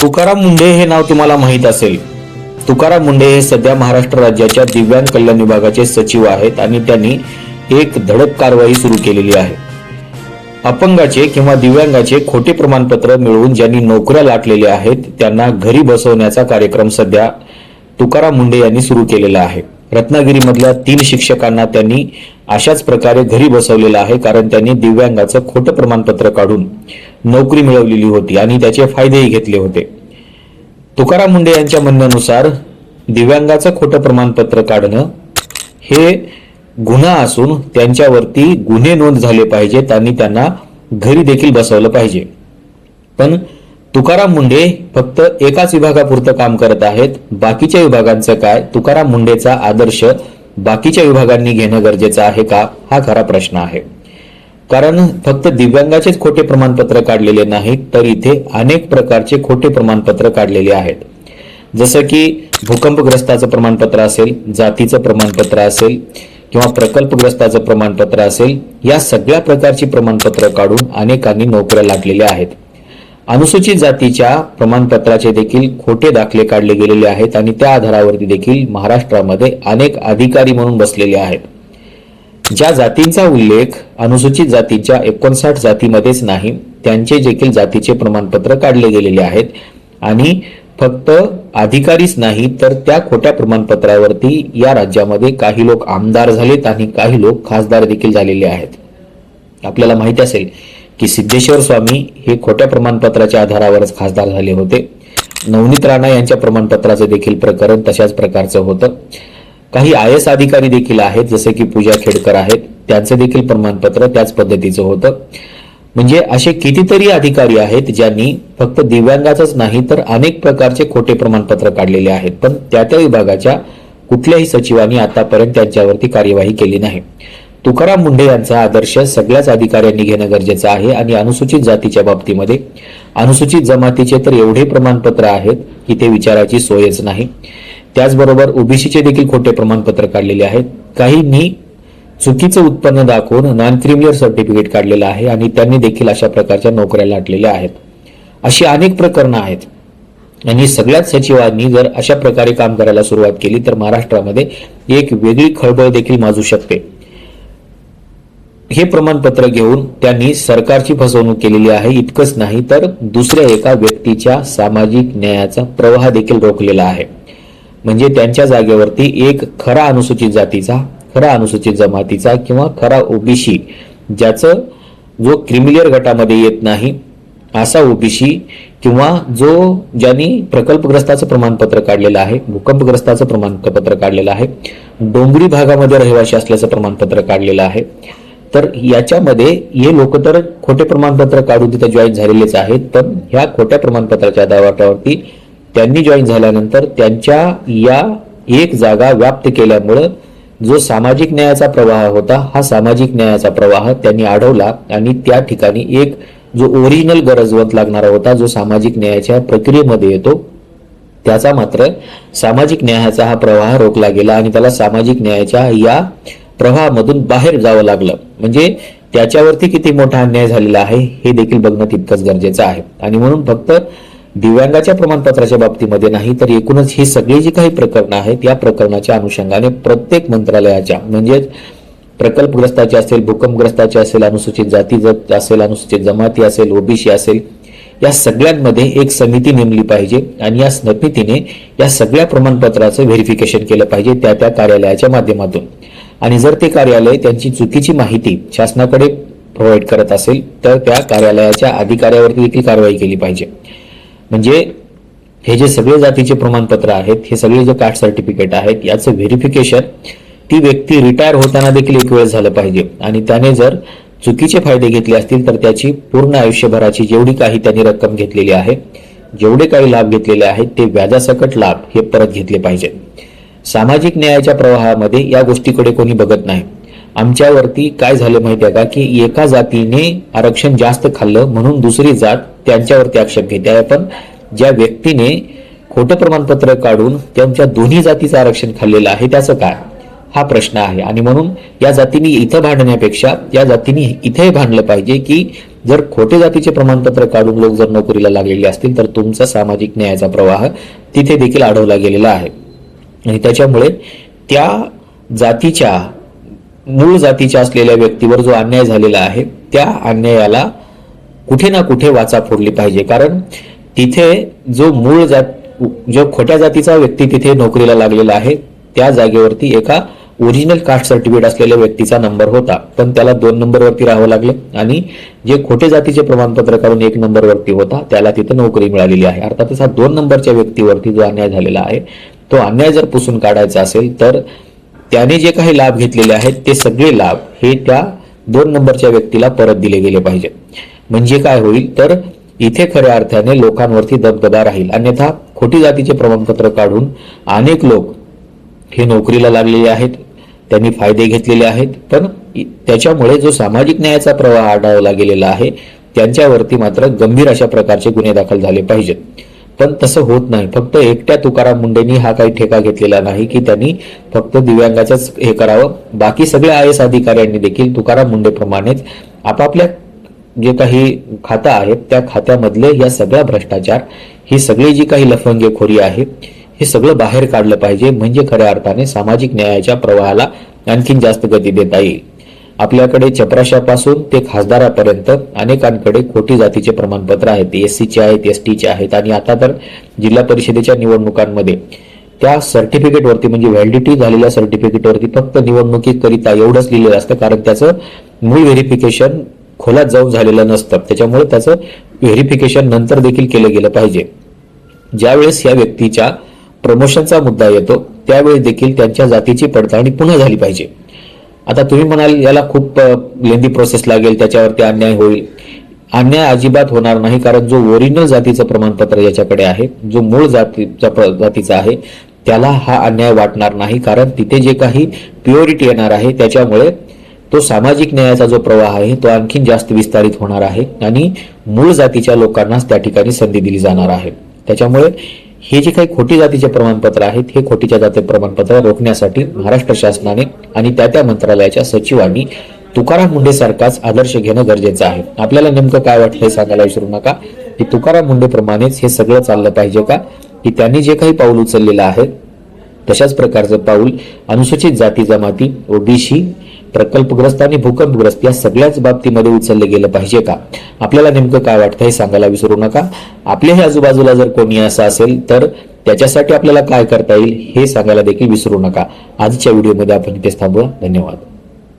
तुकाराम मुंढे हे नाव तुम्हाला माहीत असेल. तुकाराम मुंढे हे सध्या महाराष्ट्र राज्याच्या दिव्यांग कल्याण विभागाचे सचिव आहेत आणि त्यांनी एक धडक कारवाई सुरू केलेली आहे. अपंगाचे किंवा दिव्यांगाचे खोटे प्रमाणपत्र मिळवून ज्यांनी नोकऱ्या लाटलेल्या आहेत त्यांना घरी बसवण्याचा कार्यक्रम सध्या तुकाराम मुंढे यांनी सुरू केलेला आहे. रत्नागिरीमधल्या 3 शिक्षकांना त्यांनी अशाच प्रकारे घरी बसवलेलं आहे, कारण त्यांनी दिव्यांगाचं खोटं प्रमाणपत्र काढून नोकरी मिळवलेली होती आणि त्याचे फायदेही घेतले होते. तुकाराम मुंढे यांच्या म्हणण्यानुसार दिव्यांगाचं खोटं प्रमाणपत्र काढणं हे गुन्हा असून त्यांच्यावरती गुन्हे नोंद झाले पाहिजेत आणि त्यांना घरी देखील बसवलं पाहिजे. पण तुकाराम मुंढे फक्त एकाच विभागापुरतं काम करत आहेत. बाकीच्या विभागांचं काय? तुकाराम मुंढेचा आदर्श बाकीच्या विभागांनी घेणं गरजेचं आहे का, हा खरा प्रश्न आहे. कारण फक्त दिव्यांगाचेच खोटे प्रमाणपत्र काढलेले नाहीत, तर इथे अनेक प्रकारचे खोटे प्रमाणपत्र काढलेले आहेत. जसं की भूकंपग्रस्ताचं प्रमाणपत्र असेल, जातीचं प्रमाणपत्र असेल किंवा प्रकल्पग्रस्ताचं प्रमाणपत्र असेल, या सगळ्या प्रकारची प्रमाणपत्र काढून अनेकांनी नोकऱ्या लागलेल्या आहेत. अनुसूचित जातीच्या प्रमाणपत्राचे देखील खोटे दाखले काढले गेलेले आहेत आणि त्या आधारावरती देखील महाराष्ट्रामध्ये अनेक अधिकारी म्हणून बसलेले आहेत. ज्या जातींचा उल्लेख अनुसूचित जातीच्या 59 जातीमध्येच नाही, त्यांचे देखील जातीचे प्रमाणपत्र काढले गेलेले आहेत. आणि फक्त अधिकारीच नाही, तर त्या खोट्या प्रमाणपत्रावरती या राज्यामध्ये काही लोक आमदार झालेत आणि काही लोक खासदार देखील झालेले आहेत. आपल्याला माहिती असेल की सिद्धेश्वर स्वामी हे खोट्या प्रमाणपत्राच्या आधारावरच खासदार झाले होते. नवनीत राणा यांच्या प्रमाणपत्राचं देखील प्रकरण तशाच प्रकारचं होतं. काही IAS अधिकारी देखील आहेत, जसे की पूजा खेडकर आहेत, त्यांचं देखील प्रमाणपत्र त्याच पद्धतीचं होतं. म्हणजे असे कितीतरी अधिकारी आहेत ज्यांनी फक्त दिव्यांगाचंच नाही तर अनेक प्रकारचे खोटे प्रमाणपत्र काढलेले आहेत. पण त्या विभागाच्या कुठल्याही सचिवांनी आतापर्यंत त्यांच्यावरती कार्यवाही केली नाही. तुकाराम मुंढे यांचा आदर्श सगळ्याच अधिकाऱ्यांनी घेणं गरजेचं आहे. आणि अनुसूचित जातीच्या बाबतीमध्ये अनुसूचित जमातीचे तर एवढे प्रमाणपत्र आहेत की ते विचारायची सोयच नाही. त्याचबरोबर ओबीसीचे देखील खोटे प्रमाणपत्र काढलेले आहेत. काहींनी चुकीचं उत्पन्न दाखवून नॉन क्रिमिनल सर्टिफिकेट काढलेलं आहे आणि त्यांनी देखील अशा प्रकारच्या नोकऱ्या लाटलेल्या आहेत. अशी अनेक प्रकरणं आहेत आणि सगळ्याच सचिवांनी जर अशा प्रकारे काम करायला सुरुवात केली तर महाराष्ट्रामध्ये एक वेगळी खळबळ देखील माजू शकते. हे प्रमाणपत्र घेऊन त्यांनी सरकारची फसवणूक केलेली आहे. इतकंच नाही तर दुसऱ्या एका व्यक्तीच्या सामाजिक न्यायाचा प्रवाह देखील रोखलेला आहे. म्हणजे त्यांच्या जागेवरती एक खरा अनुसूचित जातीचा, खरा अनुसूचित जमातीचा किंवा खरा ओबीसी, जो क्रिमिलियर गटामध्ये येत नाही असा ओबीसी, किंवा ज्यांनी प्रकल्पग्रस्ताचं प्रमाणपत्र काढलेलं आहे, भूकंपग्रस्ताचं प्रमाणपत्र काढलेलं आहे, डोंगरी भागामध्ये रहिवासी असल्याचं प्रमाणपत्र काढलेलं आहे, तर याच्यामध्ये हे लोक तर खोटे प्रमाणपत्र काढून तिथे जॉईन झालेलेच आहेत. पण ह्या खोट्या प्रमाणपत्राच्या आधारावरती त्यांनी जॉईन झाल्यानंतर त्यांच्या या एक जागा व्याप्त केल्यामुळं जो सामाजिक न्यायाचा प्रवाह होता, हा सामाजिक न्यायाचा प्रवाह त्यांनी अडवला आणि त्या ठिकाणी एक जो ओरिजिनल गरजवंत लागणारा होता, जो सामाजिक न्यायाच्या प्रक्रियेमध्ये येतो, त्याचा मात्र सामाजिक न्यायाचा हा प्रवाह रोखला गेला आणि त्याला सामाजिक न्यायाच्या या प्रवाहामधून बाहेर जावं लागलं. म्हणजे त्याच्यावरती किती मोठा अन्याय झालेला आहे हे देखील बघणं तितकंच गरजेचं आहे. आणि म्हणून फक्त दिव्यांगाच्या प्रमाणपत्राच्या बाबतीमध्ये नाही तर एकूणच ही सगळी जी काही प्रकरणं आहेत, या प्रकरणाच्या अनुषंगाने प्रत्येक मंत्रालयाच्या, म्हणजे प्रकल्पग्रस्ताचे असेल, भूकंपग्रस्ताचे असेल, अनुसूचित जाती असेल, अनुसूचित जमाती असेल, ओबीसी असेल, या सगळ्यांमध्ये एक समिती नेमली पाहिजे आणि या समितीने या सगळ्या प्रमाणपत्राचं व्हेरिफिकेशन केलं पाहिजे त्या कार्यालयाच्या माध्यमातून. आणि जर ते कार्यालय त्यांची चुकीची माहिती शासनाकडे प्रोव्हाइड करत असेल तर त्या कार्यालयाच्या अधिकाऱ्यावरती देखील कारवाई केली पाहिजे. म्हणजे हे जे सगळे जातीचे प्रमाणपत्र आहेत, हे सगळे जे कास्ट सर्टिफिकेट आहेत, याचं व्हेरिफिकेशन ती व्यक्ती रिटायर होताना देखील एक वेळ झालं पाहिजे. आणि त्याने जर चुकीचे फायदे घेतले असतील तर त्याची पूर्ण आयुष्यभराची जेवढी काही त्यांनी रक्कम घेतलेली आहे, जेवढे काही लाभ घेतलेले आहेत, ते व्याजासकट लाभ हे परत घेतले पाहिजेत. सामाजिक न्यायाच्या प्रवाहामध्ये या गोष्टीकडे कोणी बघत नाही. आमच्यावरती काय झालं माहिती आहे का, की एका जातीने आरक्षण जास्त खाल्लं म्हणून दुसरी जात त्यांच्यावरती आक्षेप घेते आहे. पण ज्या व्यक्तीने खोटं प्रमाणपत्र काढून त्यांच्या दोन्ही जातीचं आरक्षण खाल्लेलं आहे त्याचं काय, हा प्रश्न आहे. आणि म्हणून या जातीने इथं भांडण्यापेक्षा या जातीने इथे भांडलं पाहिजे की जर खोटे जातीचे प्रमाणपत्र काढून लोक जर नोकरीला लागलेले असतील तर तुमचा सामाजिक न्यायाचा प्रवाह तिथे देखील अडवला गेलेला आहे आणि त्याच्यामुळे त्या जातीच्या मूळ जातीच्या असलेल्या व्यक्तीवर जो अन्याय झालेला आहे त्या अन्यायाला कुठे ना कुठे वाचा फोडली पाहिजे। कारण तिथे जो खोट्या जातीचा व्यक्ती तिथे नोकरीला लागलेला आहे त्या जागेवरती एका ओरिजिनल कास्ट सर्टिफिकेट असलेल्या व्यक्तीचा नंबर होता, पण त्याला 2 नंबरवरती राहावं लागलं आणि जे खोटे जातीचे प्रमाणपत्र काढून 1 नंबरवरती होता त्याला तिथे नोकरी मिळालेली आहे। अर्थातच हा 2 नंबरच्या व्यक्तीवरती जो अन्याय झालेला आहे तो अन्याय जर पुसून काढायचा असेल तर त्याने जे काही लाभ घेतलेले आहेत ते सगळे लाभ हे त्या 2 नंबरच्या व्यक्तीला परत दिले गेले पाहिजे। म्हणजे काय होईल तर इथे खऱ्या अर्थाने लोकांवरती दबदबा राहील। अन्यथा खोटी जातीचे प्रमाणपत्र काढून अनेक लोक हे नोकरीला लागलेले आहेत, त्यांनी फायदे घेतलेले आहेत, पण त्याच्यामुळे जो सामाजिक न्यायाचा प्रवाह अडवला गेलेला आहे त्यांच्यावरती मात्र गंभीर अशा प्रकारचे गुन्हे दाखल झाले पाहिजेत। पण तसं होत नाही। फक्त एकट्या तुकाराम मुंडेंनी हा काही ठेका घेतलेला नाही की त्यांनी फक्त दिव्यांगाचंच हे करावं, बाकी सगळ्या IAS अधिकाऱ्यांनी देखील तुकाराम मुंडे प्रमाणेच आपापल्या जे काही खातं आहे त्या खात्यामधले या सगळ्या भ्रष्टाचार, ही सगळी जी काही लफंगेखोरी आहे हे सगळं बाहेर काढलं पाहिजे। म्हणजे खऱ्या अर्थाने सामाजिक न्यायाच्या प्रवाहाला आणखीन जास्त गती देता येईल। आपल्याकडे चपराशापासून ते खासदारापर्यंत अनेकांकडे खोटी जातीचे प्रमाणपत्र आहेत, SCचे आहेत, STचे आहेत आणि आता तर जिल्हा परिषदेच्या निवडणुकांमध्ये त्या सर्टिफिकेटवरती म्हणजे व्हॅलिडिटी झालेल्या सर्टिफिकेटवरती फक्त निवडणुकीकरिता एवढंच लिहिलेलं असतं, कारण त्याचं मूळ व्हेरिफिकेशन खोलात जाऊन झालेलं नसतं। त्याच्यामुळे त्याचं व्हेरिफिकेशन नंतर देखील केलं गेलं पाहिजे। ज्यावेळेस या व्यक्तीच्या प्रमोशनचा मुद्दा येतो त्यावेळेस देखील त्यांच्या जातीची पडताळणी पुन्हा झाली पाहिजे। आता तुम्ही म्हणाल याला खूप लेंदी प्रोसेस लागेल, त्याच्यावरती अन्याय होईल। अन्याय अजिबात होणार नाही, कारण जो ओरिजिनल जातीचं प्रमाणपत्र याच्याकडे आहे, जो मूळ जातीचा आहे त्याला हा अन्याय वाटणार नाही, कारण तिथे जे काही प्युरिटी येणार आहे त्याच्यामुळे तो सामाजिक न्यायाचा जो प्रवाह आहे तो आणखीन जास्त विस्तारित होणार आहे आणि मूळ जातीच्या लोकांनाच त्या ठिकाणी संधी दिली जाणार आहे। त्याच्यामुळे हे जे काही खोटी जातीचे प्रमाणपत्र आहेत हे खोटीच्या जाती प्रमाणपत्र रोखण्यासाठी महाराष्ट्र शासनाने आणि त्या मंत्रालयाच्या सचिवांनी तुकाराम मुंडे सारखाच आदर्श घेणं गरजेचं आहे। आपल्याला नेमकं काय वाटतं हे सांगायला विसरू नका की तुकाराम मुंडे प्रमाणेच हे सगळं चाललं पाहिजे का, की त्यांनी जे काही पाऊल उचललेलं आहे तशाच प्रकारचं पाऊल अनुसूचित जाती जमाती, OBC, प्रकल्पग्रस्त आणि भूकंपग्रस्त या सगळ्याच बाबतीमध्ये उचलले गेलं पाहिजे का? आपल्याला नेमकं काय वाटतं हे सांगायला विसरू नका। आपल्याही आजूबाजूला जर कोणी असं असेल तर त्याच्यासाठी आपल्याला काय करता येईल हे सांगायला देखील विसरू नका। आजच्या व्हिडिओमध्ये आपण इथेच थांबूया। धन्यवाद।